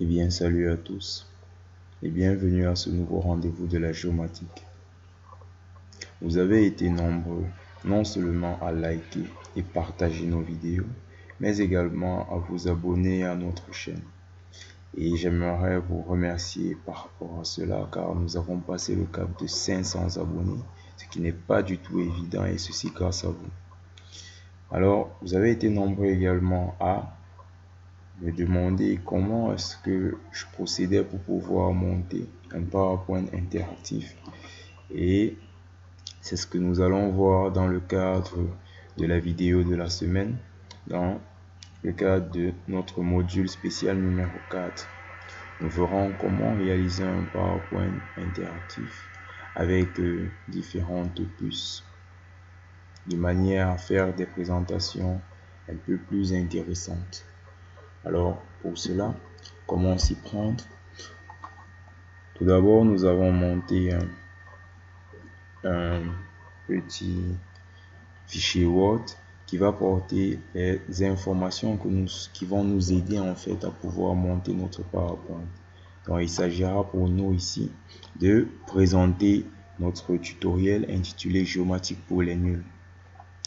Eh bien, salut à tous et bienvenue à ce nouveau rendez-vous de la géomatique. Vous avez été nombreux non seulement à liker et partager nos vidéos, mais également à vous abonner à notre chaîne. Et j'aimerais vous remercier par rapport à cela car nous avons passé le cap de 500 abonnés, ce qui n'est pas du tout évident et ceci grâce à vous. Alors, vous avez été nombreux également à me demander comment est-ce que je procédais pour pouvoir monter un PowerPoint interactif, et c'est ce que nous allons voir dans le cadre de la vidéo de la semaine, dans le cadre de notre module spécial numéro 4. Nous verrons comment réaliser un PowerPoint interactif avec différentes puces, de manière à faire des présentations un peu plus intéressantes. Alors, pour cela, comment s'y prendre? Tout d'abord, nous avons monté un petit fichier Word qui va porter les informations qui vont nous aider en fait à pouvoir monter notre PowerPoint. Donc, il s'agira pour nous ici de présenter notre tutoriel intitulé Géomatique pour les nuls.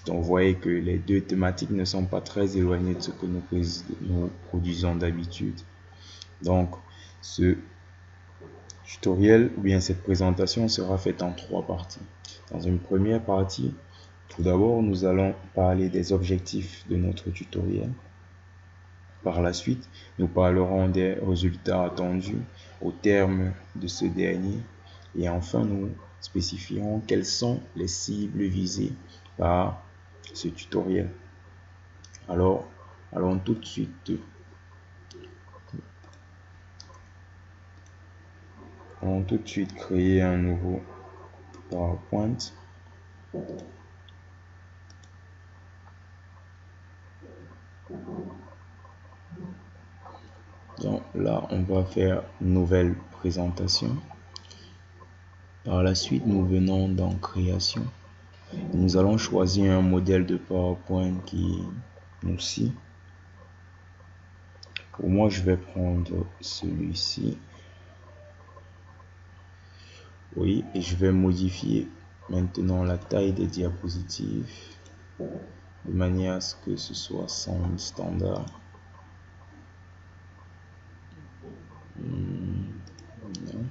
Donc, vous voyez que les deux thématiques ne sont pas très éloignées de ce que nous produisons d'habitude. Donc, ce tutoriel ou bien cette présentation sera faite en 3 parties. Dans une première partie, tout d'abord, nous allons parler des objectifs de notre tutoriel. Par la suite, nous parlerons des résultats attendus au terme de ce dernier. Et enfin, nous spécifierons quelles sont les cibles visées par ce tutoriel. Alors, allons tout de suite créer un nouveau PowerPoint. Donc là, on va faire une nouvelle présentation. Par la suite, nous venons dans création. Nous allons choisir un modèle de PowerPoint qui nous suit. Pour moi, je vais prendre celui-ci. Oui, et je vais modifier maintenant la taille des diapositives de manière à ce que ce soit son standard. Non.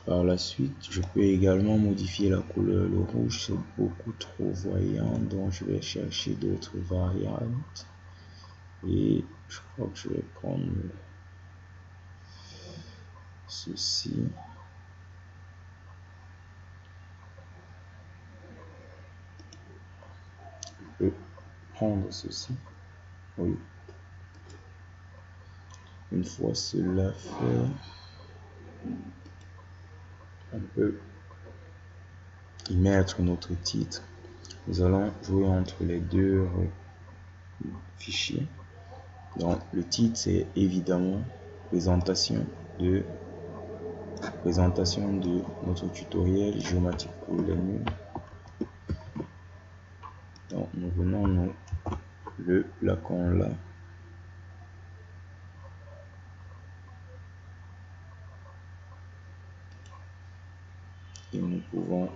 Par la suite, je peux également modifier la couleur. Le rouge, c'est beaucoup trop voyant, donc je vais chercher d'autres variantes. Et je crois que je vais prendre ceci. Je peux prendre ceci. Oui. Une fois cela fait, on peut y mettre notre titre. Nous allons jouer entre les deux fichiers. Donc le titre, c'est évidemment présentation de notre tutoriel géomatique pour les nuls. Donc nous venons, nous le plaquons là. Et nous pouvons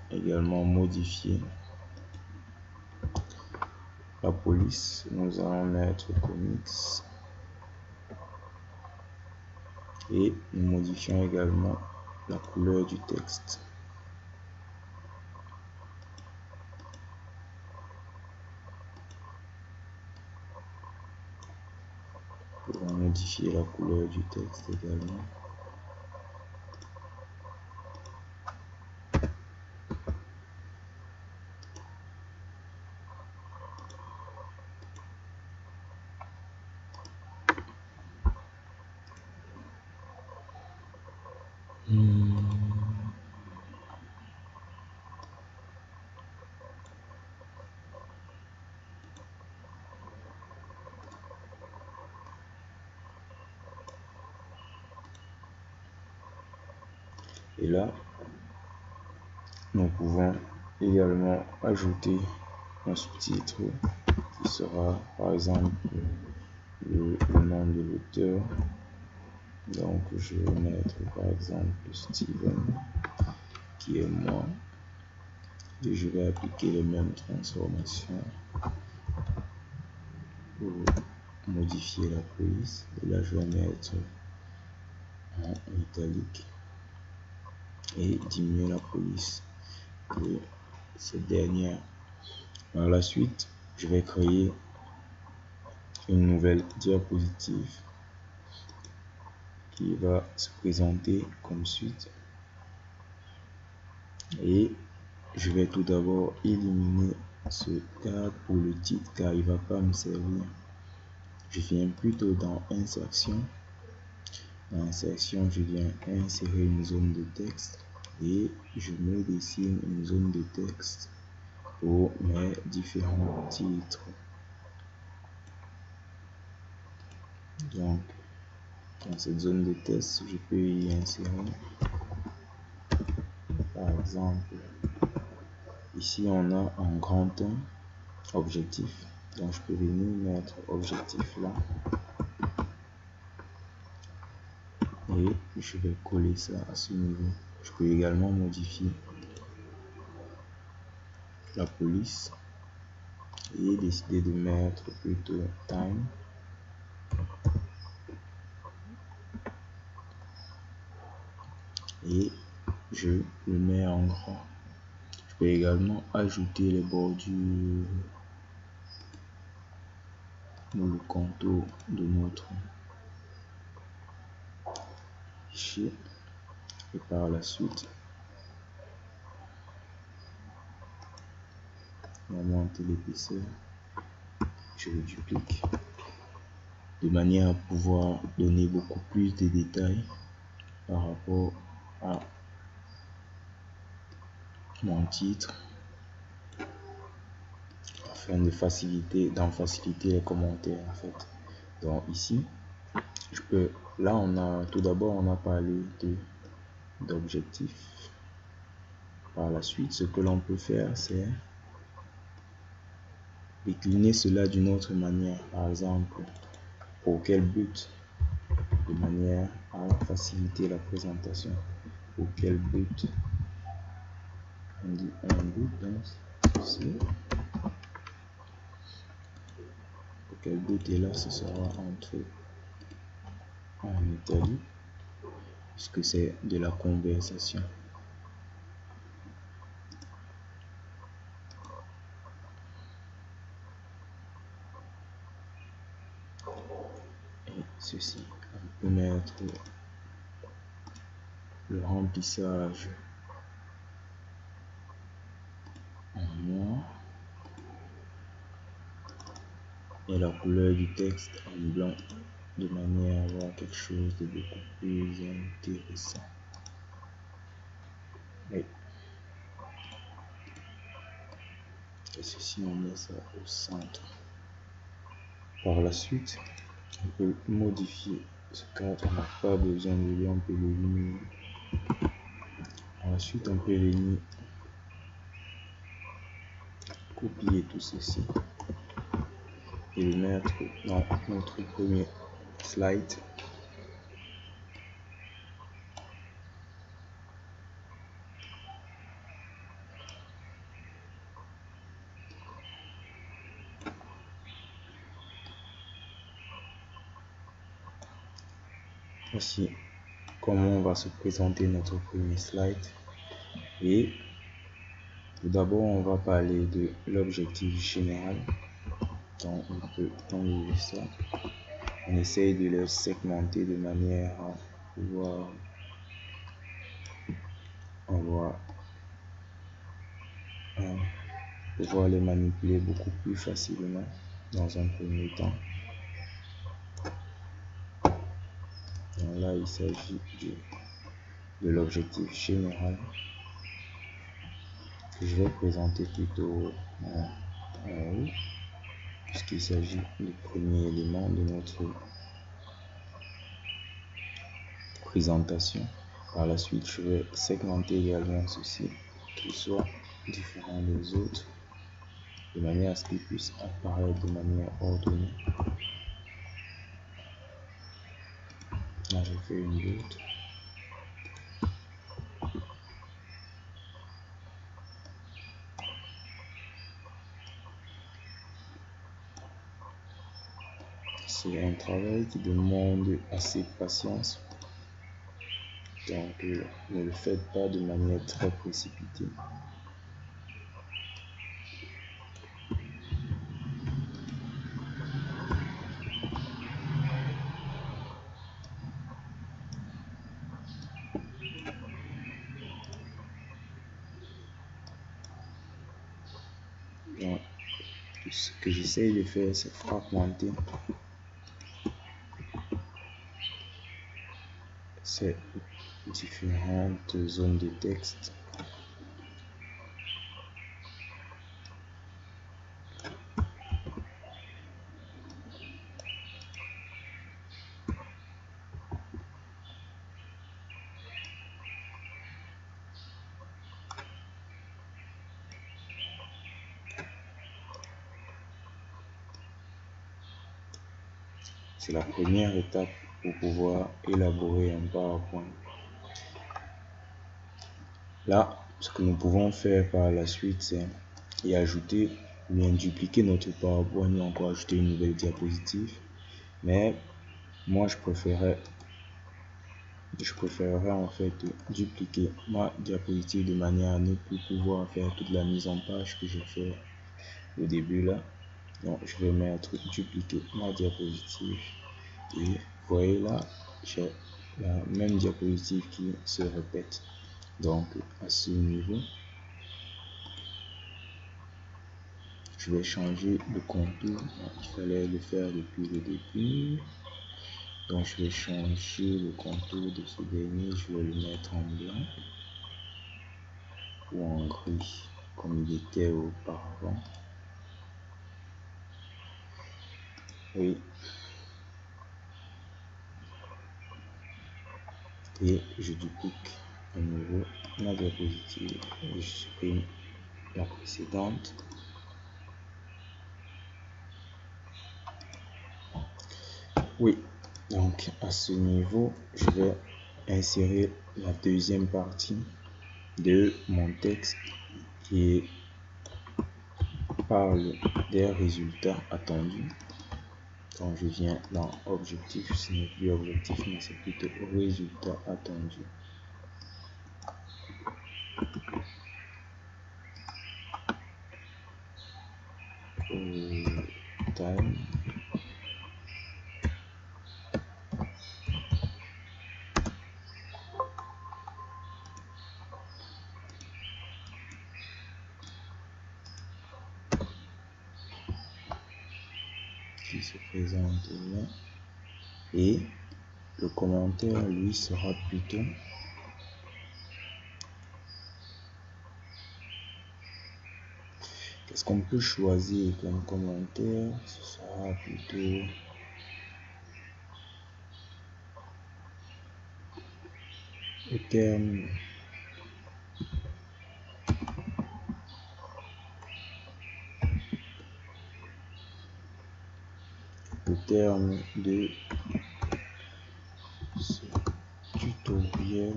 également modifier la police. Nous allons mettre comics. Et nous modifions également la couleur du texte. Nous pouvons modifier la couleur du texte également. Et là, nous pouvons également ajouter un sous-titre qui sera par exemple le nom de l'auteur. Donc je vais mettre par exemple Steven qui est moi et je vais appliquer les mêmes transformations pour modifier la police. Et là je vais mettre en italique et diminuer la police de cette dernière. Par la suite, je vais créer une nouvelle diapositive qui va se présenter comme suite. Et je vais tout d'abord éliminer ce cadre pour le titre car il ne va pas me servir. Je viens plutôt dans insertion. Dans insertion, je viens insérer une zone de texte et je me dessine une zone de texte pour mes différents titres. Donc, dans cette zone de texte, je peux y insérer, par exemple, ici on a un grand 1, objectif. Donc, je peux venir mettre objectif là. Et je vais coller ça à ce niveau. Je peux également modifier la police et décider de mettre plutôt time. Et je le mets en grand. Je peux également ajouter les bordures ou le contour de notre fichier. Et par la suite, augmenter l'épaisseur. Je le duplique de manière à pouvoir donner beaucoup plus de détails par rapport à mon titre afin de faciliter les commentaires en fait. Donc ici, je peux, là on a tout d'abord on a parlé d'objectif. Par la suite, ce que l'on peut faire, c'est décliner cela d'une autre manière. Par exemple, pour quel but? De manière à faciliter la présentation. Pour quel but? On dit un but, donc ceci. Pour quel but? Et là, ce sera entre en Italie, puisque c'est de la conversation. Et ceci, on peut mettre le remplissage en noir et la couleur du texte en blanc, de manière à avoir quelque chose de beaucoup plus intéressant. Et ceci, on met ça au centre. Par la suite, on peut modifier ce cadre, on n'a pas besoin de lui, on peut l'éliminer. Ensuite, on peut venir copier tout ceci et le mettre dans notre premier slide. Voici comment va se présenter notre premier slide. Et tout d'abord, on va parler de l'objectif général. Donc, on peut enlever ça. On essaye de les segmenter de manière à pouvoir les manipuler beaucoup plus facilement dans un premier temps. Donc là, il s'agit de l'objectif général que je vais présenter plutôt en haut, puisqu'il s'agit du premier élément de notre présentation. Par la suite, je vais segmenter également ceci, qu'il soit différent des autres, de manière à ce qu'il puisse apparaître de manière ordonnée. Là, je fais une autre. C'est un travail qui demande assez de patience. Donc, ne le faites pas de manière très précipitée. Donc, ce que j'essaye de faire, c'est fragmenter ces différentes zones de texte. C'est la première étape pour pouvoir élaborer un PowerPoint. Là, ce que nous pouvons faire par la suite, c'est y ajouter ou bien dupliquer notre PowerPoint ou encore ajouter une nouvelle diapositive. Mais moi, je préférerais en fait dupliquer ma diapositive de manière à ne plus pouvoir faire toute la mise en page que j'ai fait au début là. Donc, je vais mettre dupliquer ma diapositive. Et vous voyez là, j'ai la même diapositive qui se répète. Donc, à ce niveau, je vais changer le contour. Il fallait le faire depuis le début. Donc, je vais changer le contour de ce dernier. Je vais le mettre en blanc ou en gris, comme il était auparavant. Oui. Et je duplique à nouveau ma diapositive. Je supprime la précédente. Oui, donc à ce niveau, je vais insérer la deuxième partie de mon texte qui parle des résultats attendus. Quand je viens dans objectif, ce n'est plus objectif, mais c'est plutôt résultat attendu. Time. Qui se présente là. Et le commentaire, lui, sera plutôt qu'est-ce qu'on peut choisir comme commentaire? Ce sera plutôt au terme de ce tutoriel,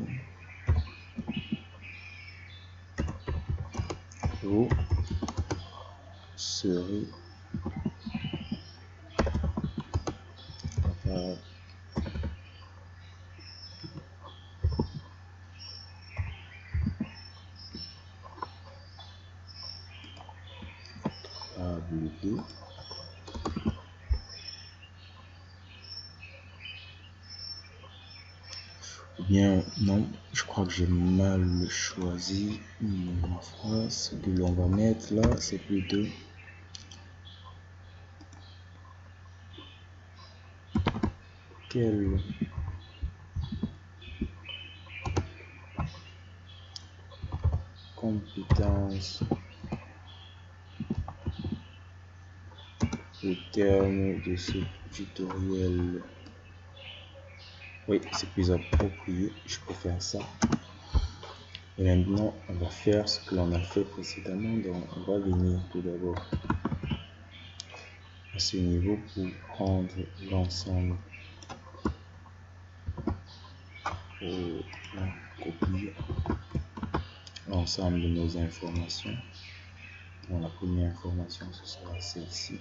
vous serez capable de ou bien non, je crois que j'ai mal choisi ma phrase. Ce que l'on va mettre là, c'est plutôt quelle compétence au terme de ce tutoriel Oui, c'est plus approprié. Je préfère ça. Et maintenant, on va faire ce que l'on a fait précédemment. Donc, on va venir tout d'abord à ce niveau pour prendre l'ensemble, pour copier l'ensemble de nos informations. Donc, la première information, ce sera celle-ci.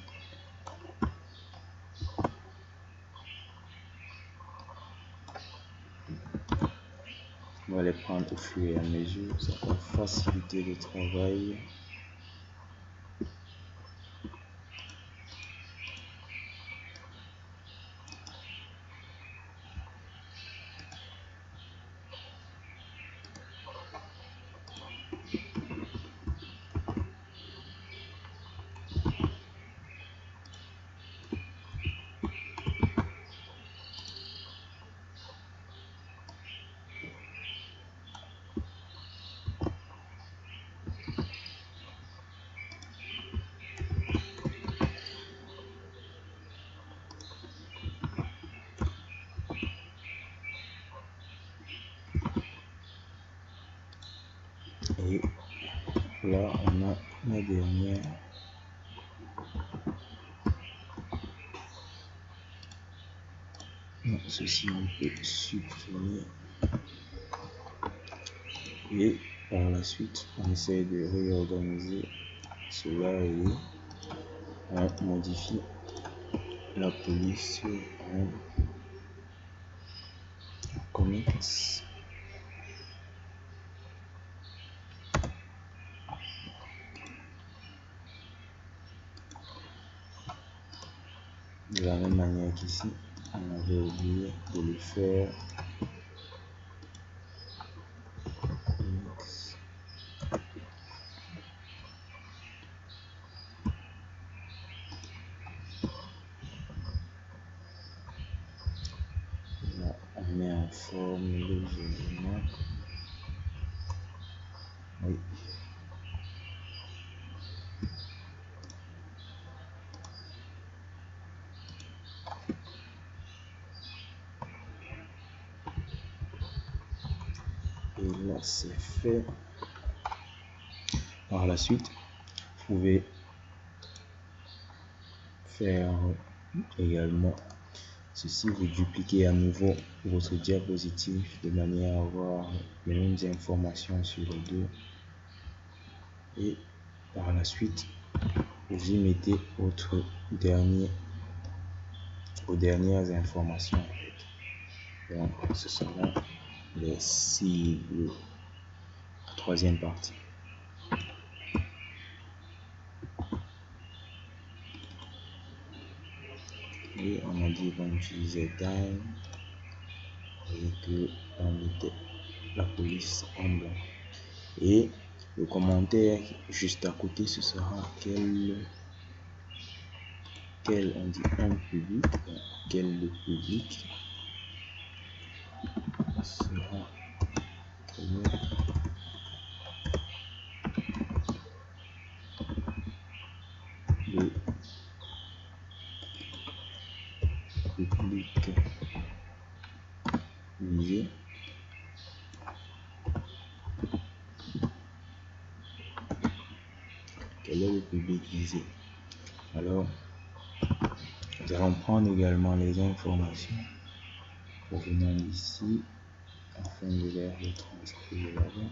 On va les prendre au fur et à mesure, ça va faciliter le travail. Et là, on a la dernière. Non, ceci on peut supprimer. Et par la suite, on essaie de réorganiser cela et on modifie la police en comics. De la même manière qu'ici, on avait oublié de le faire. Là, on met en forme légèrement. Oui. Et là, c'est fait. Par la suite, vous pouvez faire également ceci, vous dupliquez à nouveau votre diapositive de manière à avoir les mêmes informations sur les deux. Et par la suite, vous y mettez votre vos dernières informations. Donc, ce sera les cibles. Troisième partie. Et on a dit qu'on utilisait time et que on mettait la police en blanc. Et le commentaire juste à côté, ce sera quel on dit un public, quel le public sera le public visé. Quel est le public visé? Alors, nous allons prendre également les informations provenant d'ici afin de les retranscrire là-bas.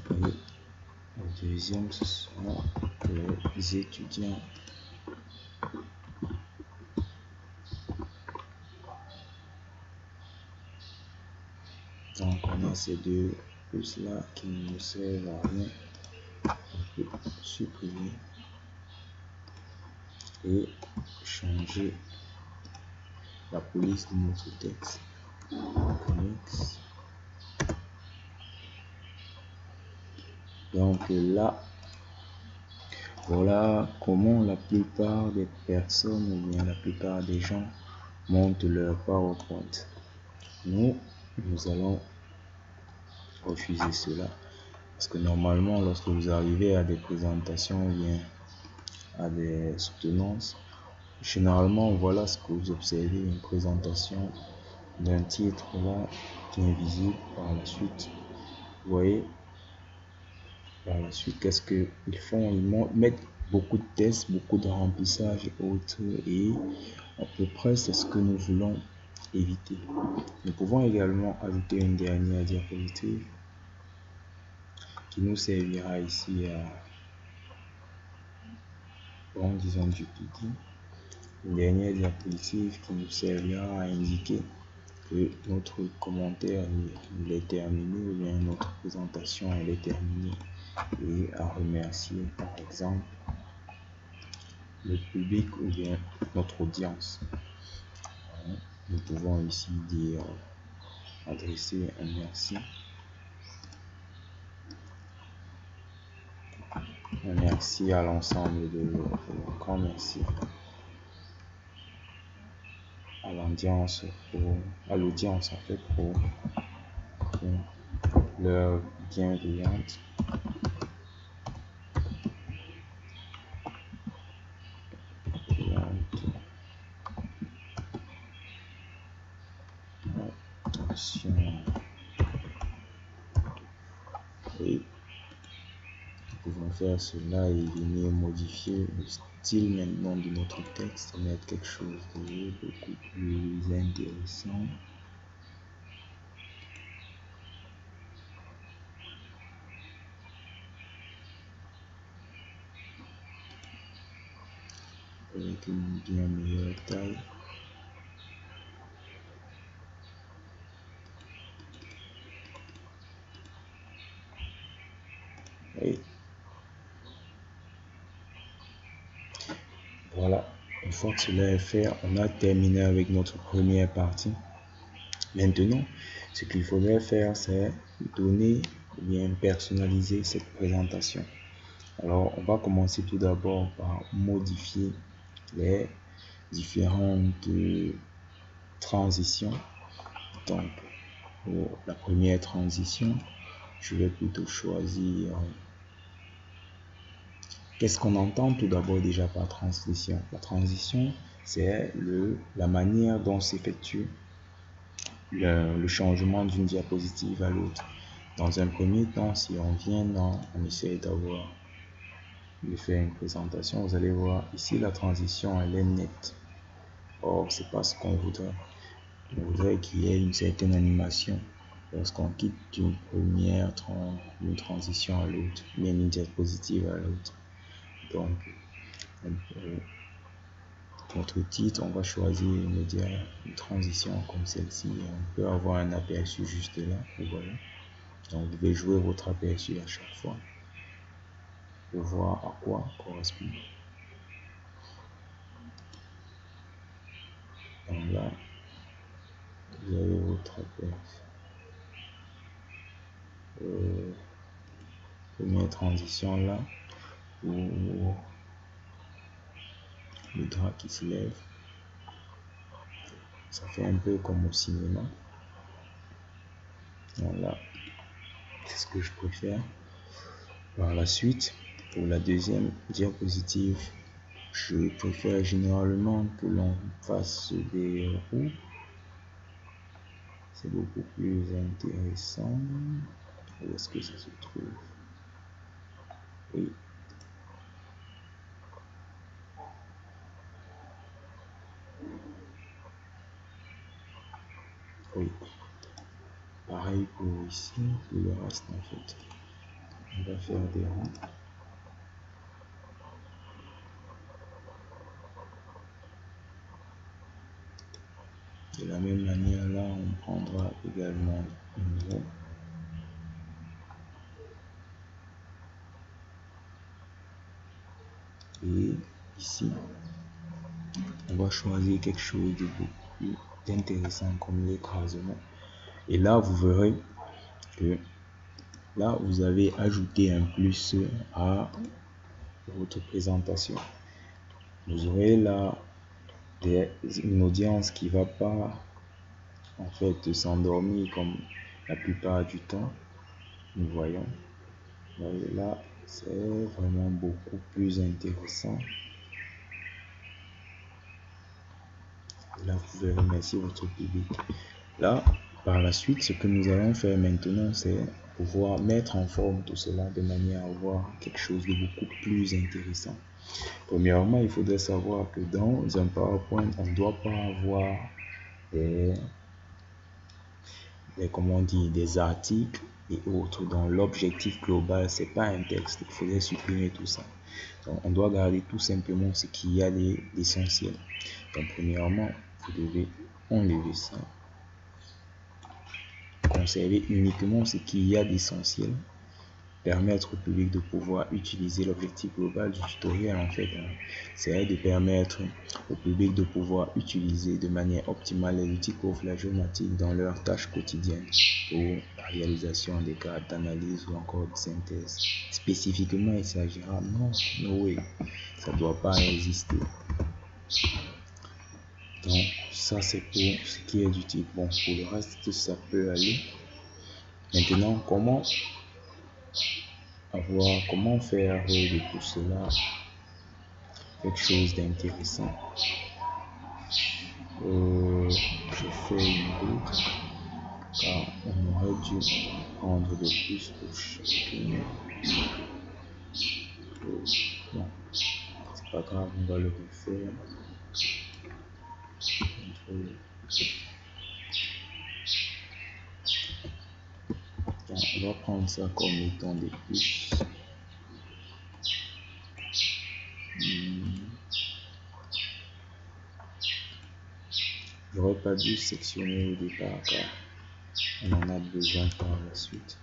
Et le deuxième, ce sera les étudiants. Donc on a ces deux plus là qui ne nous servent à rien. On peut supprimer et changer la police de notre texte. Next. Donc là, voilà comment la plupart des personnes ou bien la plupart des gens montent leur PowerPoint. Nous allons refuser cela parce que normalement, lorsque vous arrivez à des présentations ou bien à des soutenances, généralement, voilà ce que vous observez, une présentation d'un titre là qui est visible. Par la suite, vous voyez, par la suite, qu'est-ce qu'ils font? Ils mettent beaucoup de tests, beaucoup de remplissage et autres, et à peu près c'est ce que nous voulons éviter. Nous pouvons également ajouter une dernière diapositive qui nous servira ici à, bon, disons, dupliquer. Une dernière diapositive qui nous servira à indiquer que notre commentaire il est terminé ou bien notre présentation elle est terminée, et à remercier par exemple le public ou bien notre audience. Nous pouvons ici dire adresser un merci. Un merci à l'ensemble de un grand merci à l'audience en fait pour leur bienveillante attention. Et nous pouvons faire cela et venir modifier le style maintenant de notre texte et mettre quelque chose de beaucoup plus intéressant. Avec une bien meilleure taille. Et voilà, une fois que cela est fait, on a terminé avec notre première partie. Maintenant, ce qu'il faudrait faire, c'est donner ou bien personnaliser cette présentation. Alors, on va commencer tout d'abord par modifier les différentes transitions. Donc, pour la première transition, je vais plutôt choisir. Qu'est-ce qu'on entend tout d'abord déjà par transition? La transition, c'est la manière dont s'effectue le changement d'une diapositive à l'autre. Dans un premier temps, si on vient on essaie de faire une présentation, vous allez voir ici la transition elle est nette. Or, c'est pas ce qu'on voudrait. On voudrait qu'il y ait une certaine animation lorsqu'on quitte d'une transition à l'autre, bien une diapositive à l'autre. Donc, notre titre, on va choisir une transition comme celle-ci. On peut avoir un aperçu juste là. Voilà. Donc, vous devez jouer votre aperçu à chaque fois pour voir à quoi correspond. Donc là, vous avez votre aperçu. Première transition là, où le drap qui se lève. Ça fait un peu comme au cinéma. Voilà, c'est ce que je préfère. Par la suite, pour la deuxième diapositive, je préfère généralement que l'on fasse des roues. C'est beaucoup plus intéressant. Où est-ce que ça se trouve? Oui. Oui. Pareil pour ici, pour le reste en fait. On va faire des ronds. De la même manière là, on prendra également une roue. Et ici, on va choisir quelque chose de beaucoup plus intéressant comme l'écrasement. Et là, vous verrez que là, vous avez ajouté un plus à votre présentation. Vous aurez là une audience qui va pas en fait s'endormir comme la plupart du temps. Nous voyons. Et là, c'est vraiment beaucoup plus intéressant. Là, vous pouvez remercier votre public. Là, par la suite, ce que nous allons faire maintenant, c'est pouvoir mettre en forme tout cela de manière à avoir quelque chose de beaucoup plus intéressant. Premièrement, il faudrait savoir que dans un PowerPoint, on ne doit pas avoir comment dire, des articles et autres. Donc, l'objectif global, c'est pas un texte. Il faudrait supprimer tout ça. Donc, on doit garder tout simplement ce qu'il y a d'essentiel. Donc, premièrement, vous devez enlever ça. Conserver uniquement ce qu'il y a d'essentiel. Permettre au public de pouvoir utiliser l'objectif global du tutoriel, en fait, c'est de permettre au public de pouvoir utiliser de manière optimale les outils qu'offre la géomatique dans leurs tâches quotidiennes pour la réalisation des cas d'analyse ou encore de synthèse. Spécifiquement, il s'agira, non, no way, ça ne doit pas exister. Donc, ça c'est pour ce qui est du type. Bon, pour le reste, ça peut aller. Maintenant, comment faire de tout cela quelque chose d'intéressant. Je fais une route car on aurait dû prendre de plus pour chacune. Bon, c'est pas grave, on va le refaire. Donc, on va prendre ça comme étant des plus. J'aurais pas dû sectionner au départ car on en a besoin par la suite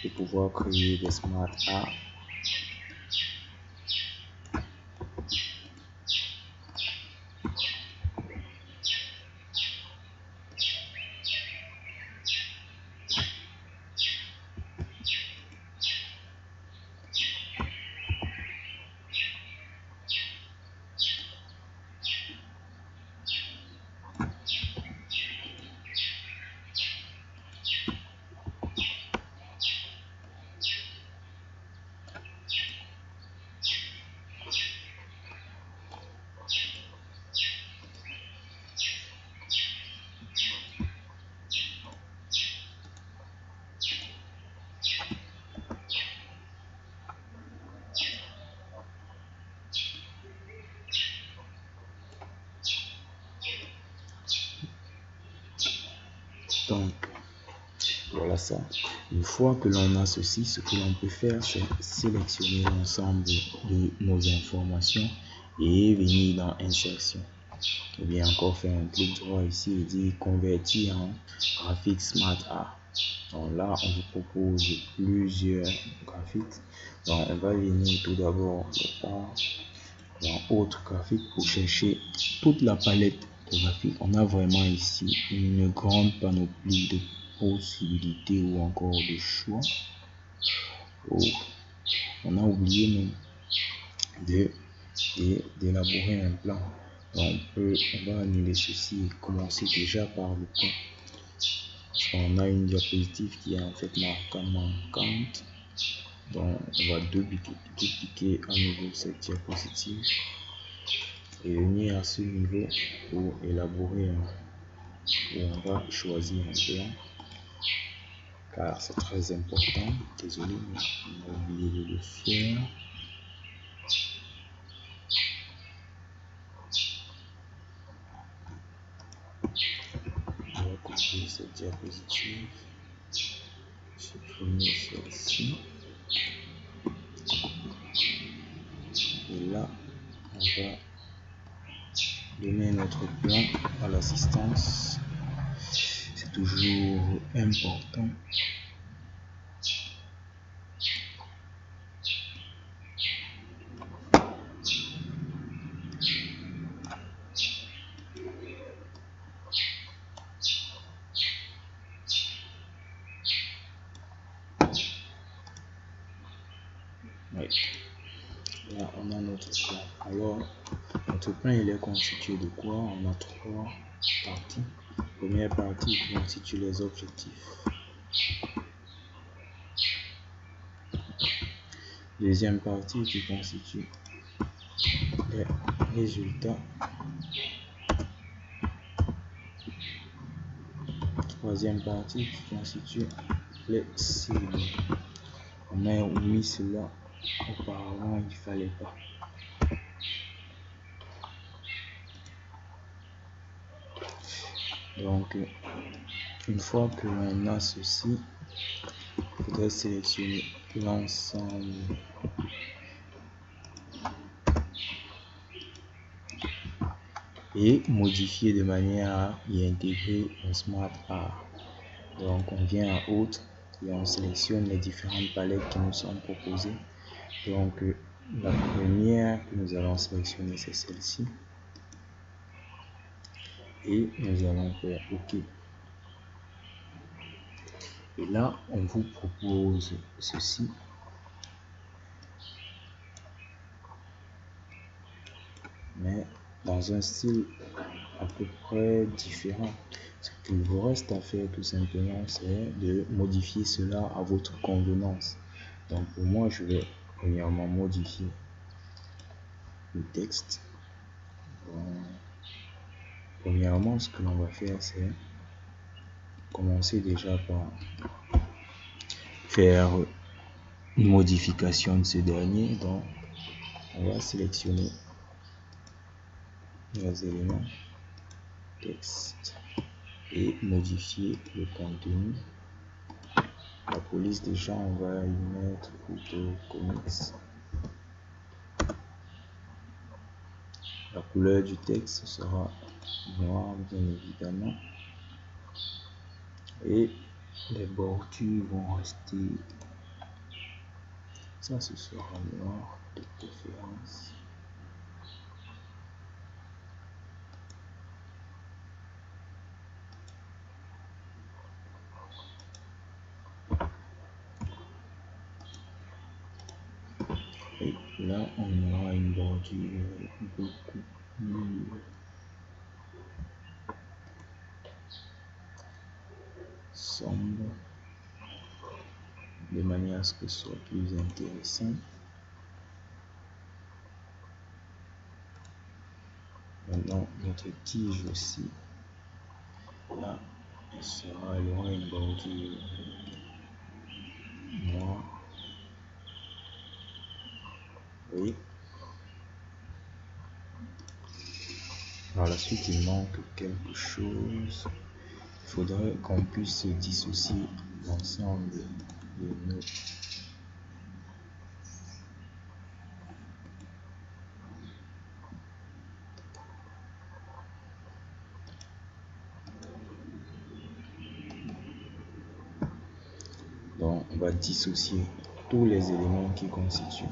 de pouvoir créer des smart A. Donc, voilà ça. Une fois que l'on a ceci, ce que l'on peut faire, c'est sélectionner l'ensemble de nos informations et venir dans Insertion. Ou bien encore faire un clic droit ici et dire convertir en graphique Smart Art. Donc là, on vous propose plusieurs graphiques. Donc, on va venir tout d'abord dans autre graphique pour chercher toute la palette de graphiques. On a vraiment ici une grande panoplie de possibilités ou encore de choix. On a oublié même d'élaborer un plan. Donc on va annuler ceci et commencer déjà par le plan. Parce qu'on a une diapositive qui est en fait manquante. Donc on va dupliquer à nouveau cette diapositive et venir à ce niveau pour élaborer où on va choisir un plan car c'est très important. Désolé, mais on a oublié de le faire. On va copier cette diapositive, supprimer celle-ci et là on va donner notre plan à l'assistance. C'est toujours important. question. Alors, notre plan il est constitué de quoi? On a trois parties. Première partie qui constitue les objectifs. Deuxième partie qui constitue les résultats. Troisième partie qui constitue les cibles. On a omis cela auparavant, il ne fallait pas. Donc, une fois que l'on a ceci, il faudrait sélectionner l'ensemble et modifier de manière à y intégrer un Smart Art. Donc, on vient à Autres et on sélectionne les différentes palettes qui nous sont proposées. Donc, la première que nous allons sélectionner, c'est celle-ci. Et nous allons faire OK. Et là, on vous propose ceci. Mais dans un style à peu près différent. Ce qu'il vous reste à faire tout simplement, c'est de modifier cela à votre convenance. Donc pour moi, je vais premièrement modifier le texte. Bon. Premièrement, ce que l'on va faire, c'est commencer déjà par faire une modification de ce dernier. Donc on va sélectionner les éléments texte et modifier le contenu. La police, déjà on va y mettre plutôt comics. La couleur du texte sera noir bien évidemment et les bordures vont rester, ça ce sera noir de préférence. Et là on aura une bordure beaucoup plus sombre de manière à ce que ce soit plus intéressant. Maintenant notre tige aussi, là elle aura une bordure noire. Oui. Par la suite, il manque quelque chose. Il faudrait qu'on puisse dissocier l'ensemble de nos donc on va dissocier tous les éléments qui constituent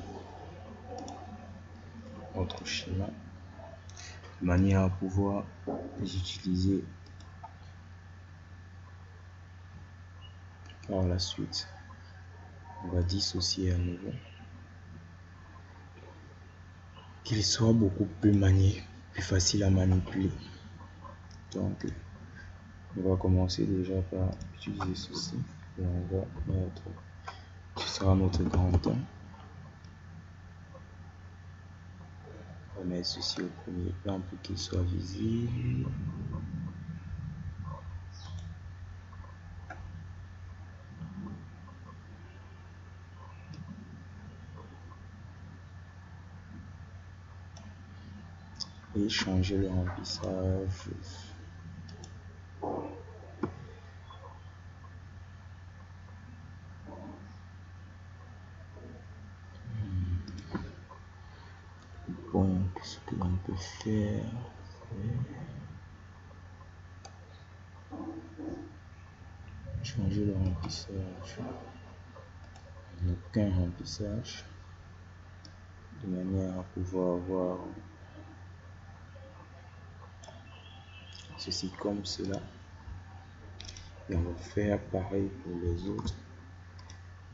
notre schéma de manière à pouvoir les utiliser par la suite. On va dissocier à nouveau, qu'il soit beaucoup plus manié, plus facile à manipuler. Donc on va commencer déjà par utiliser ceci et on va mettre, ce sera notre grand temps. On va mettre ceci au premier plan pour qu'il soit visible. Et changer le remplissage. Bon, ce que l'on peut faire, c'est changer le remplissage. Aucun remplissage, de manière à pouvoir avoir ceci comme cela. Et on va faire pareil pour les autres.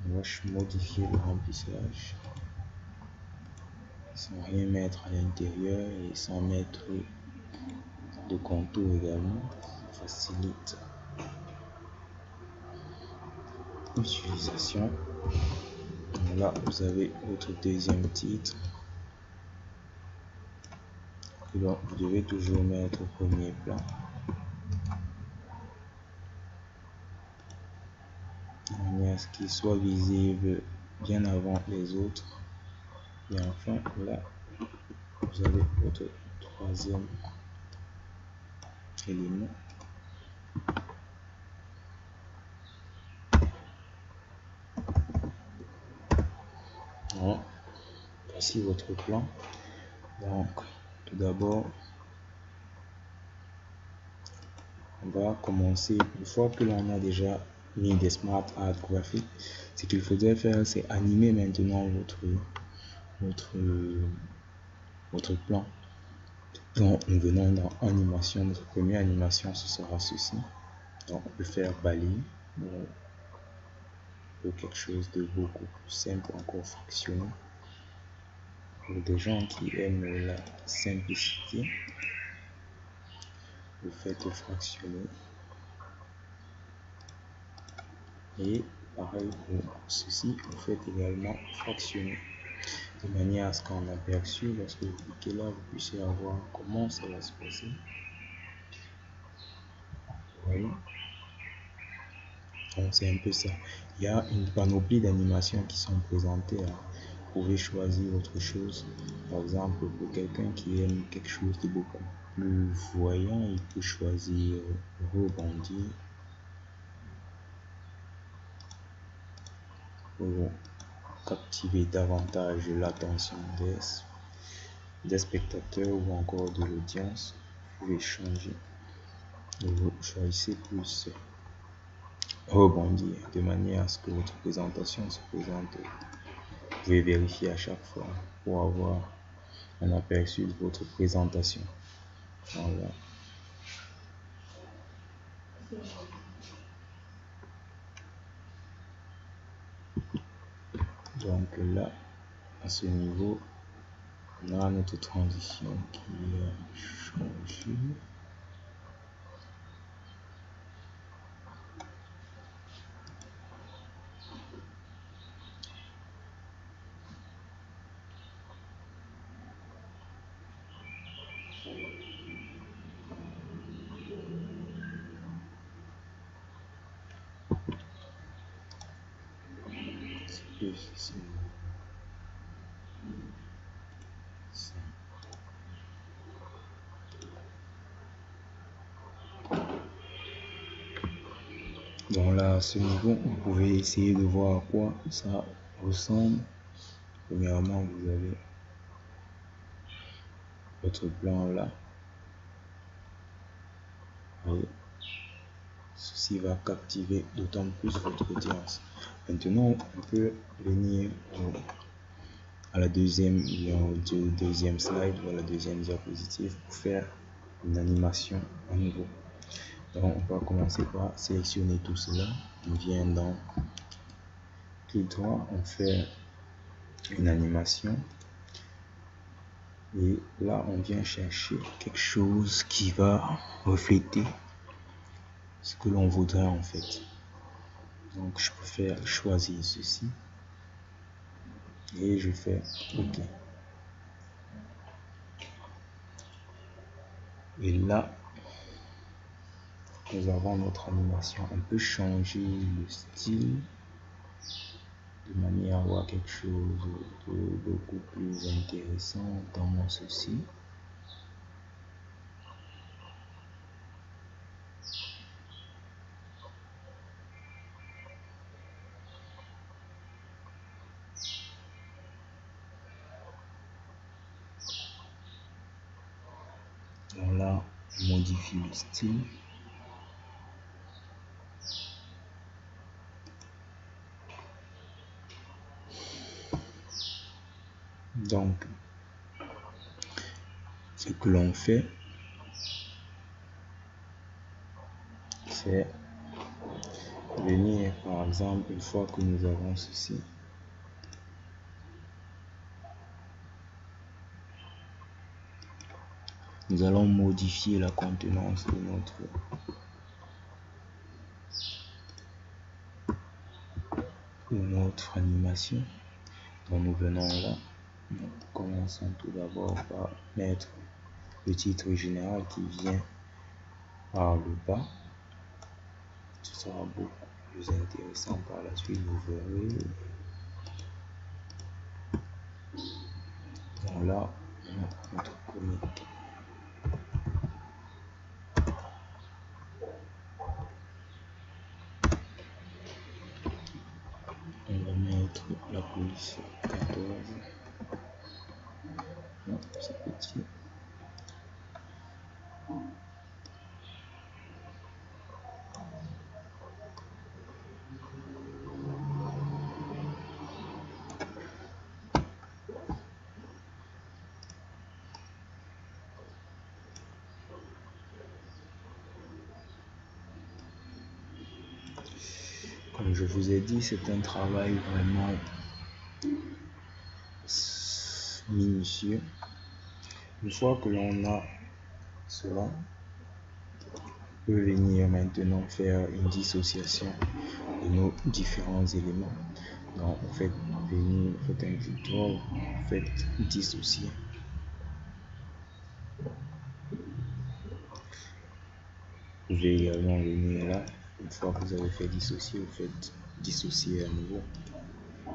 On va modifier le remplissage. sans rien mettre à l'intérieur et sans mettre de contour également. Ça facilite l'utilisation. Là, vous avez votre deuxième titre. Et donc, vous devez toujours mettre au premier plan. De manière à ce qu'il soit visible bien avant les autres. Et enfin, là, vous avez votre troisième élément. Voilà. Voici votre plan. Donc, tout d'abord, on va commencer. Une fois que l'on a déjà mis des smart art graphiques, ce qu'il faudrait faire, c'est animer maintenant votre plan. Donc, nous venons dans animation. Notre première animation, ce sera ceci. Donc, on peut faire balayer ou quelque chose de beaucoup plus simple, encore fractionné. Pour des gens qui aiment la simplicité, vous faites fractionner. Et pareil pour ceci, vous faites également fractionner. De manière à ce qu'en aperçu, lorsque vous cliquez là, vous puissiez avoir comment ça va se passer. Vous voyez? Donc c'est un peu ça. Il y a une panoplie d'animations qui sont présentées. Vous pouvez choisir autre chose. Par exemple, pour quelqu'un qui aime quelque chose de beaucoup plus voyant, il peut choisir rebondir pour captiver davantage l'attention des spectateurs ou encore de l'audience. Vous pouvez changer et vous choisissez plus rebondir de manière à ce que votre présentation se présente. Vous pouvez vérifier à chaque fois pour avoir un aperçu de votre présentation. Voilà. Donc là, à ce niveau, on a notre transition qui a changé. Donc là, à ce niveau, vous pouvez essayer de voir à quoi ça ressemble. Premièrement, vous avez votre plan là. Et ceci va captiver d'autant plus votre audience. Maintenant, on peut venir à la deuxième slide ou à la deuxième diapositive pour faire une animation à nouveau. Donc, on va commencer par sélectionner tout cela. On vient dans clic droit, on fait une animation. Et là, on vient chercher quelque chose qui va refléter ce que l'on voudrait en fait. Donc, je peux faire choisir ceci. Et je fais OK. Et là, nous avons notre animation. On peut changer le style de manière à avoir quelque chose de beaucoup plus intéressant dans ceci. Donc là, on modifie le style. Donc, ce que l'on fait, c'est venir, par exemple, une fois que nous avons ceci, nous allons modifier la contenance de notre animation. Donc nous venons là, nous commençons tout d'abord par mettre le titre général qui vient par le bas. Ce sera beaucoup plus intéressant par la suite, vous verrez. Donc là, on a notre comique. On va mettre la police 14. Non, c'est petit. Comme je vous ai dit, c'est un travail vraiment minutieux. Une fois que l'on a cela, on peut venir maintenant faire une dissociation de nos différents éléments. Donc, vous faites venir, vous faites un clic droit, vous faites dissocier. Vous pouvez également venir là. Une fois que vous avez fait dissocier, vous faites dissocier à nouveau.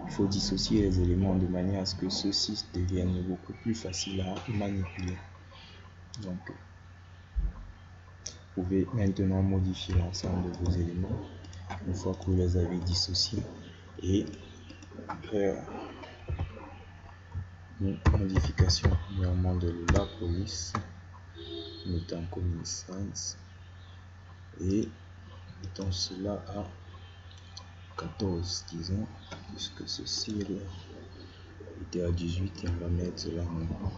Il faut dissocier les éléments de manière à ce que ceux-ci deviennent beaucoup plus faciles à manipuler. Donc, vous pouvez maintenant modifier l'ensemble de vos éléments une fois que vous les avez dissociés et faire une modification premièrement de la police, mettant connaissance et mettons cela à 14, disons, puisque ceci était à 18 et on va mettre cela maintenant.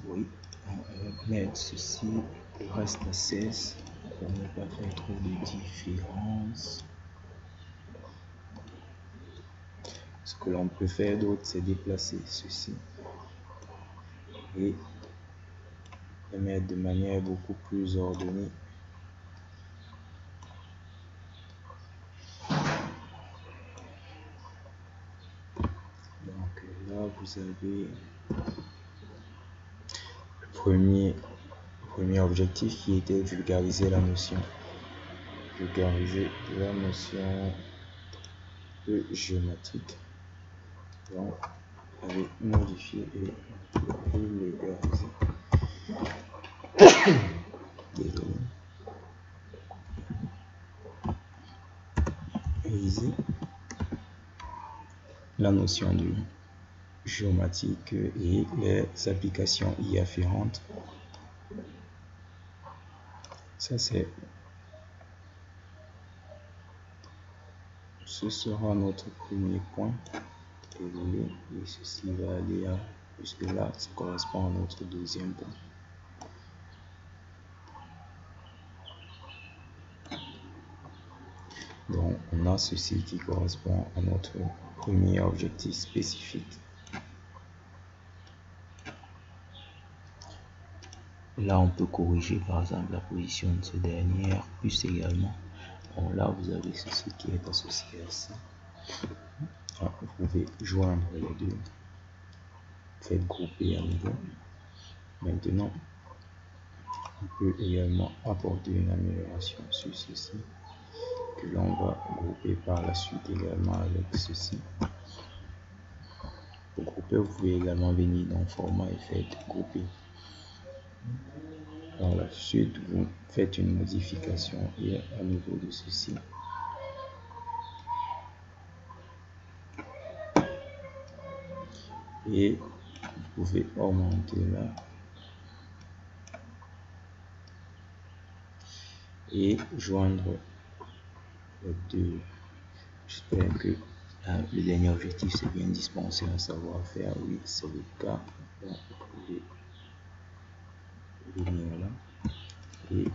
Oui, on va mettre ceci, le reste à 16 pour ne pas faire trop de différence. Ce que l'on peut faire d'autre, c'est déplacer ceci et le mettre de manière beaucoup plus ordonnée. Donc là, vous avez le premier objectif qui était vulgariser la notion. Vulgariser la notion de géométrique. Donc, avec modifier et vulgariser. Désolé. Vulgariser la notion de géométrique et les applications y afférentes. Ça c'est, ce sera notre premier point. Désolé, et ceci va aller à, puisque là ça correspond à notre deuxième point. Donc on a ceci qui correspond à notre premier objectif spécifique. Là on peut corriger par exemple la position de ce dernier, plus également. Bon, là vous avez ceci qui est associé à ça. Alors, vous pouvez joindre les deux. Faites grouper à nouveau. Maintenant, on peut également apporter une amélioration sur ceci, que l'on va grouper par la suite également avec ceci. Pour grouper, vous pouvez également venir dans format et faites grouper. Par la suite, vous faites une modification et à nouveau de ceci. Et vous pouvez augmenter là. Et joindre les deux. J'espère que le dernier objectif c'est bien dispenser un savoir-faire. Oui, c'est le cas. Donc, vous pouvez venir là et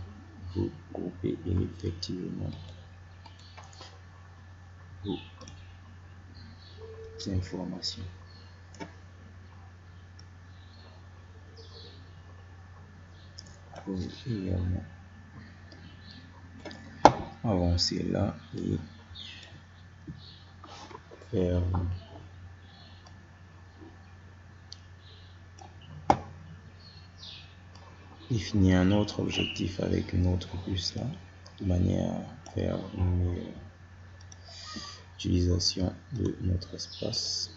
vous grouper et effectivement vos informations. Vous pouvez également avancer là et faire définir un autre objectif avec une autre puce là, de manière à faire une meilleure utilisation de notre espace.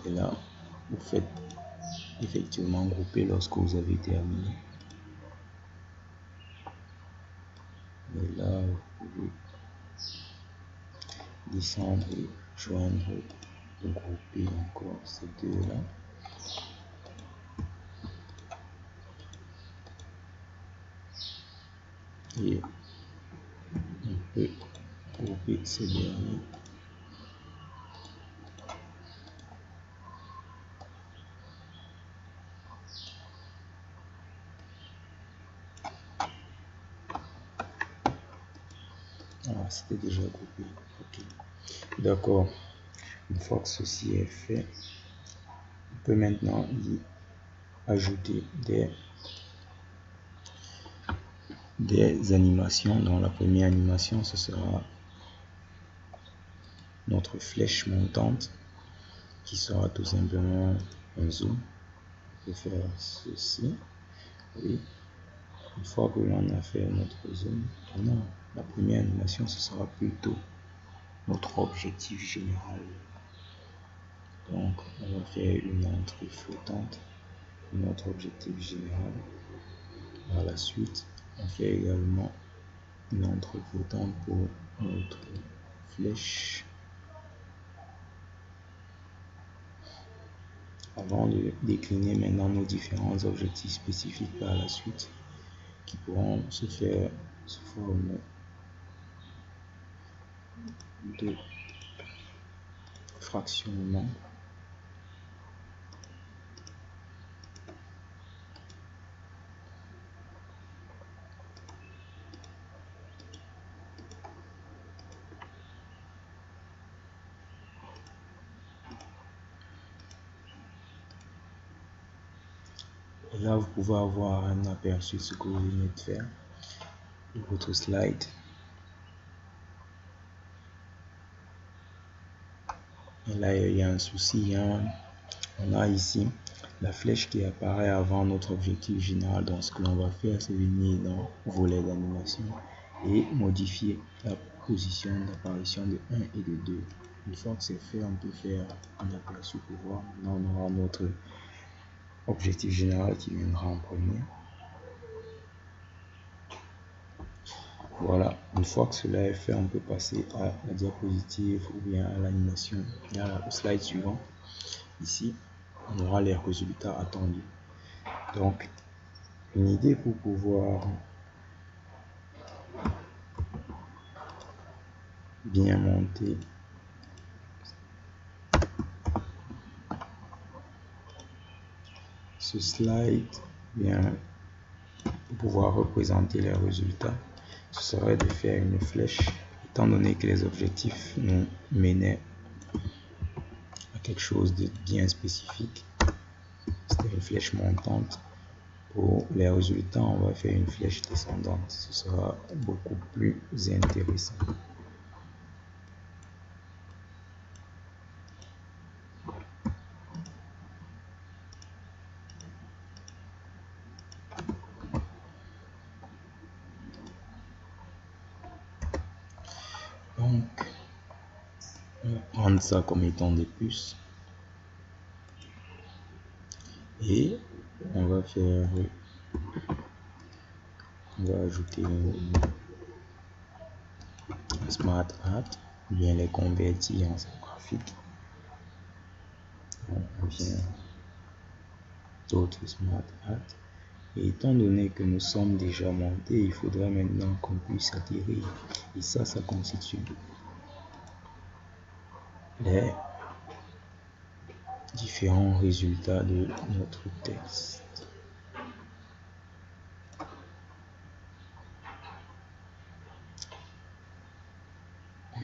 Et là, vous faites effectivement grouper lorsque vous avez terminé. Et là, vous pouvez descendre et joindre, grouper encore ces deux là. Et on peut grouper ces derniers. Ah, c'était déjà groupé. Ok. D'accord. Une fois que ceci est fait, on peut maintenant y ajouter des animations. Dans la première animation, ce sera notre flèche montante qui sera tout simplement un zoom. On peut faire ceci. Oui. Une fois que l'on a fait notre zoom, non, la première animation, ce sera plutôt notre objectif général. Donc, on va faire une entrée flottante, notre objectif général. Par la suite, on fait également une entrée flottante pour notre flèche. Avant de décliner maintenant nos différents objectifs spécifiques par la suite, qui pourront se faire sous forme de fractionnement. Et là, vous pouvez avoir un aperçu de ce que vous venez de faire, de votre slide. Et là, il y a un souci, hein. On a ici la flèche qui apparaît avant notre objectif général. Donc, ce que l'on va faire, c'est venir dans volet d'animation et modifier la position d'apparition de 1 et de 2. Une fois que c'est fait, on peut faire un aperçu pour voir. Maintenant, on aura notre objectif général qui viendra en premier. Voilà, une fois que cela est fait, on peut passer à la diapositive ou bien à l'animation, au slide suivant. Ici, on aura les résultats attendus. Donc, une idée pour pouvoir bien monter ce slide, bien pour pouvoir représenter les résultats, ce serait de faire une flèche, étant donné que les objectifs nous menaient à quelque chose de bien spécifique. C'était une flèche montante. Pour les résultats, on va faire une flèche descendante. Ce sera beaucoup plus intéressant. Donc, on va prendre ça comme étant des puces. Et on va faire, on va ajouter un smart art, ou bien les convertir en graphique. on vient d'autres smart hats. Et étant donné que nous sommes déjà montés, il faudra maintenant qu'on puisse atterrir. Et ça constitue les différents résultats de notre texte.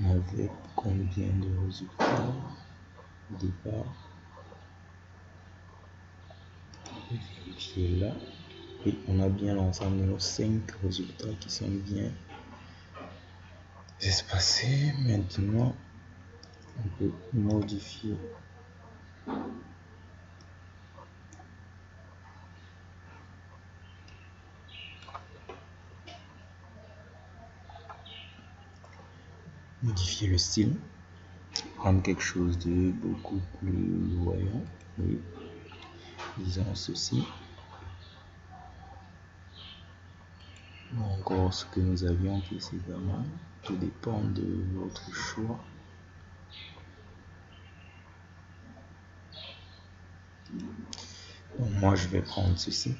On avait combien de résultats au départ? Vérifier là. Oui, on a bien l'ensemble de nos 5 résultats qui sont bien espacés. Maintenant, on peut modifier le style, prendre quelque chose de beaucoup plus voyant. Oui, disons ceci. Ou encore ce que nous avions précédemment. Tout dépend de votre choix. Donc moi je vais prendre ceci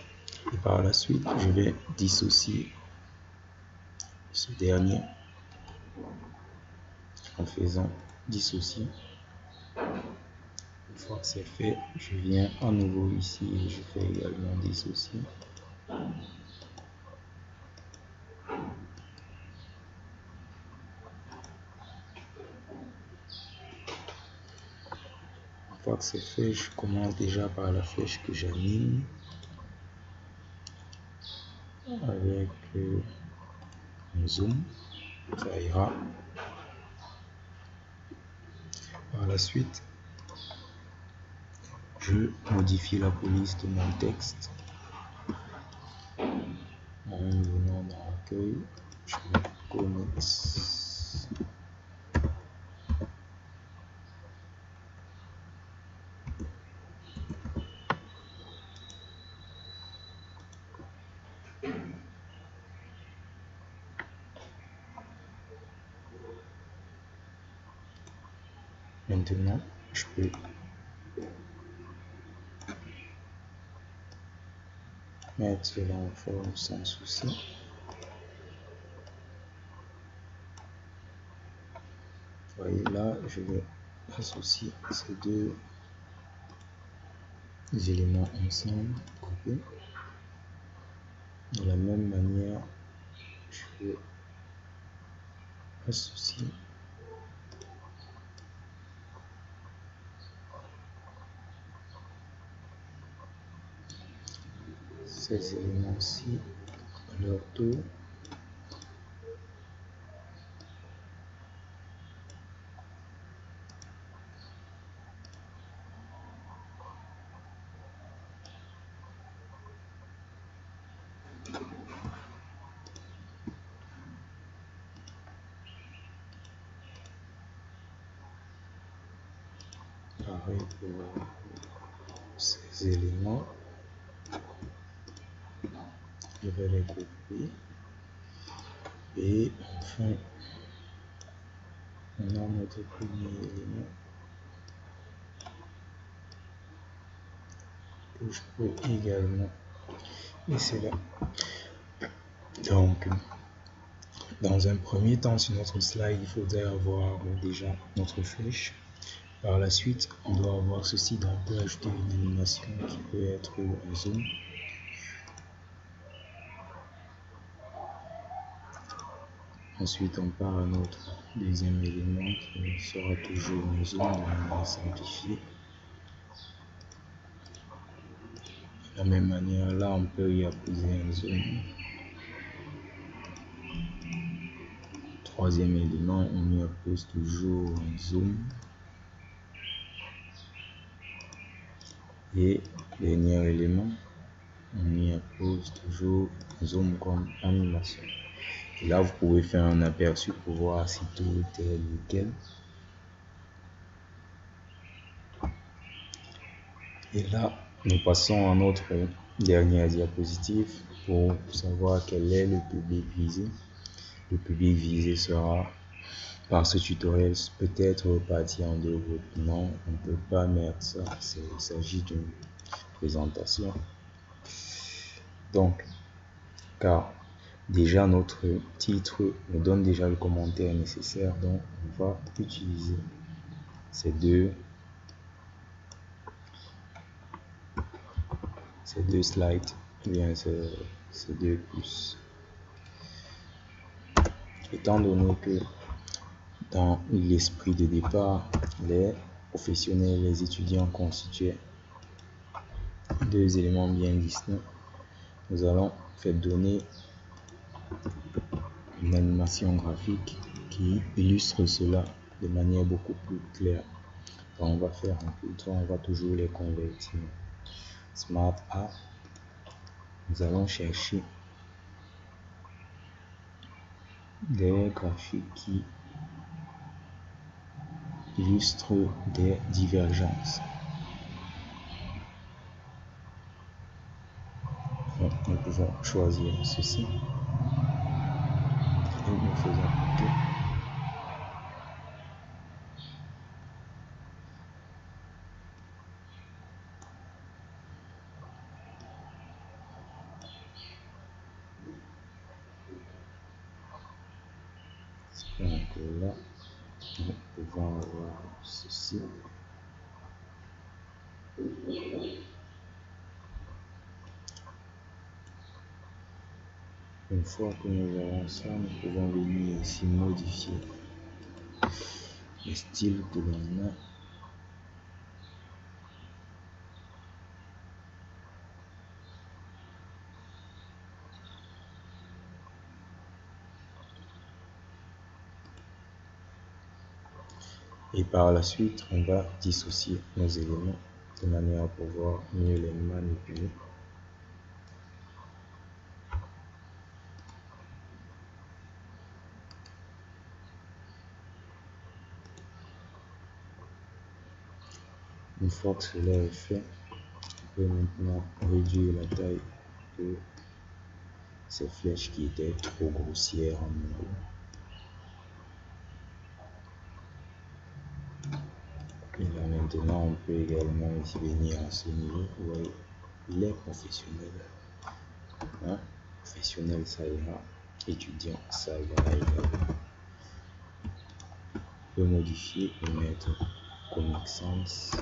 et par la suite je vais dissocier ce dernier en faisant dissocier. Une fois que c'est fait, je viens à nouveau ici et je fais également dissocier. Une fois que c'est fait, je commence déjà par la flèche que j'anime avec un zoom, ça ira. Par la suite, je modifie la police de mon texte en venant dans l'accueil, je me connecte. Maintenant, je peux mettre cela en forme sans souci. Vous voyez là, je vais associer ces deux éléments ensemble, copier. De la même manière, je vais associer ces éléments-ci à leur tour. Pareil pour ces éléments. Je vais les grouper. Et enfin, on a notre premier élément que je peux également laisser là. Donc, dans un premier temps, sur notre slide, il faudrait avoir déjà notre flèche. Par la suite, on doit avoir ceci, donc on peut ajouter une animation qui peut être un zoom. Ensuite, on part à notre deuxième élément qui sera toujours un zoom de manière simplifiée. De la même manière, là, on peut y apposer un zoom. Troisième élément, on y appose toujours un zoom. Et dernier élément, on y appose toujours un zoom comme animation. Et là, vous pouvez faire un aperçu pour voir si tout est nickel. Et là, nous passons à notre dernière diapositive pour savoir quel est le public visé. Le public visé sera par ce tutoriel peut-être repartir en deux groupes. Non, on ne peut pas mettre ça. Il s'agit d'une présentation. Donc, car déjà notre titre nous donne déjà le commentaire nécessaire, donc on va utiliser ces deux slides, bien ces deux plus. Étant donné que dans l'esprit de départ, les professionnels et les étudiants constituaient deux éléments bien distincts, nous allons faire donner une animation graphique qui illustre cela de manière beaucoup plus claire. Donc on va faire un filtre, on va toujours les convertir. Smart App, nous allons chercher des graphiques qui illustrent des divergences. Donc, nous pouvons choisir ceci et nous faisons OK. Donc là, nous pouvons avoir ceci. Une fois que nous avons ça, nous pouvons venir ici modifier le style que l'on a. Et par la suite, on va dissocier nos éléments de manière à pouvoir mieux les manipuler. Une fois que cela est fait, on peut maintenant réduire la taille de ces flèches qui étaient trop grossières en niveau. Et là maintenant, on peut également ici venir à ce niveau. Vous voyez, les professionnels. Hein? Professionnel, ça ira. Étudiant, ça ira également. On peut modifier et mettre Comic Sans.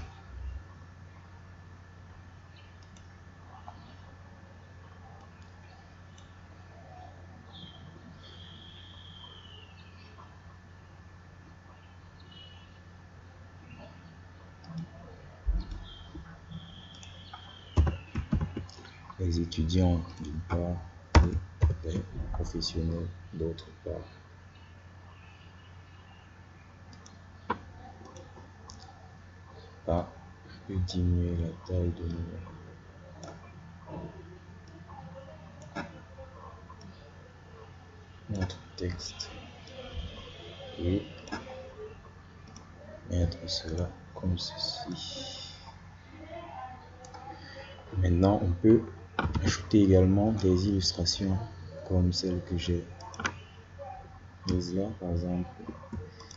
Les étudiants d'une part et les professionnels d'autre part. Là, on peut diminuer la taille de notre texte et mettre cela comme ceci. Maintenant, on peut ajouter également des illustrations comme celle que j'ai mise là, par exemple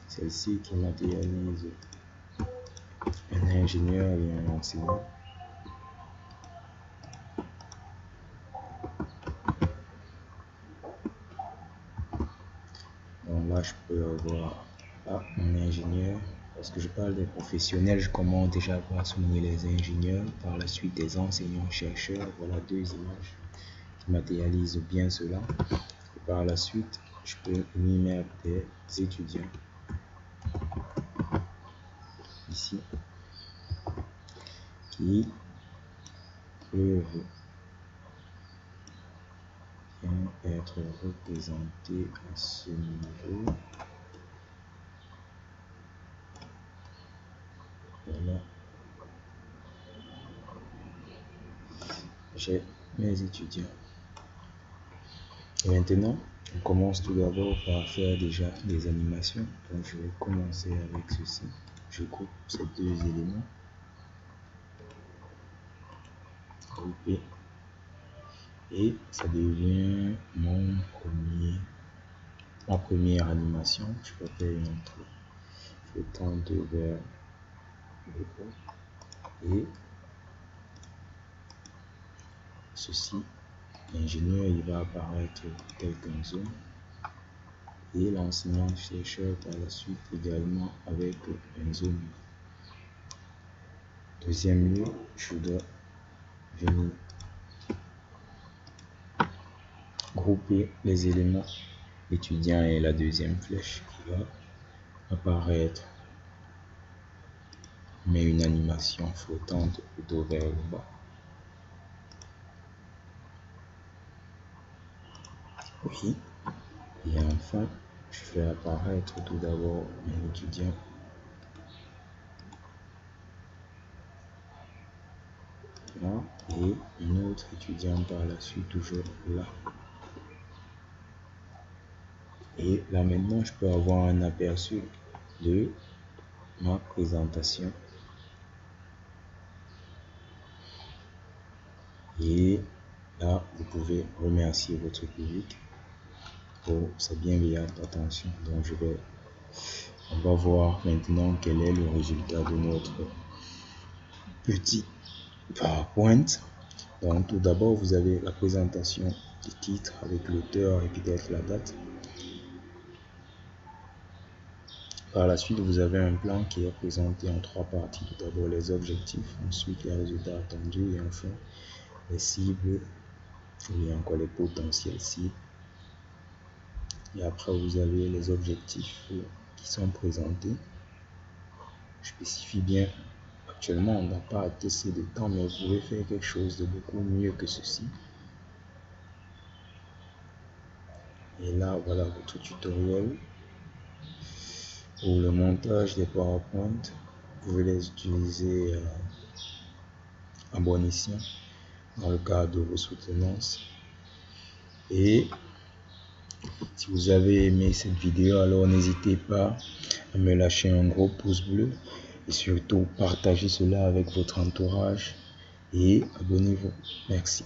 celle-ci qui matérialise un ingénieur et un enseignant. Donc là, je peux avoir un ingénieur. Lorsque je parle des professionnels, je commence déjà par souligner les ingénieurs, par la suite des enseignants-chercheurs. Voilà deux images qui matérialisent bien cela. Et par la suite, je peux y mettre des étudiants. Ici, qui peuvent bien être représentés à ce niveau. Voilà. J'ai mes étudiants. Et maintenant, on commence tout d'abord par faire déjà des animations. Donc je vais commencer avec ceci. Je coupe ces deux éléments. Couper. Et ça devient mon premier ma première animation. Je vais faire une entrée flottante vers le haut. Et ceci, l'ingénieur, il va apparaître tel qu'un zone. Et l'enseignant-chercheur par la suite également avec un zone. Deuxième lieu, je dois venir grouper les éléments étudiants et la deuxième flèche qui va apparaître, mais une animation flottante plutôt vers le bas. Oui, et enfin, je fais apparaître tout d'abord un étudiant là et un autre étudiant par la suite toujours là. Et là maintenant, je peux avoir un aperçu de ma présentation. Et là, vous pouvez remercier votre public pour sa bienveillante attention. Donc, on va voir maintenant quel est le résultat de notre petit PowerPoint. Donc, tout d'abord, vous avez la présentation du titre avec l'auteur et peut-être la date. Par la suite, vous avez un plan qui est présenté en 3 parties. Tout d'abord, les objectifs, ensuite les résultats attendus et enfin les cibles et encore les potentiels cibles. Et après, vous avez les objectifs qui sont présentés. Je spécifie bien, actuellement, on n'a pas assez de temps, mais vous pouvez faire quelque chose de beaucoup mieux que ceci. Et là, voilà votre tutoriel pour le montage des PowerPoint. Vous pouvez les utiliser à bon escient dans le cadre de vos soutenances. Et si vous avez aimé cette vidéo, alors n'hésitez pas à me lâcher un gros pouce bleu et surtout partagez cela avec votre entourage et abonnez-vous. Merci.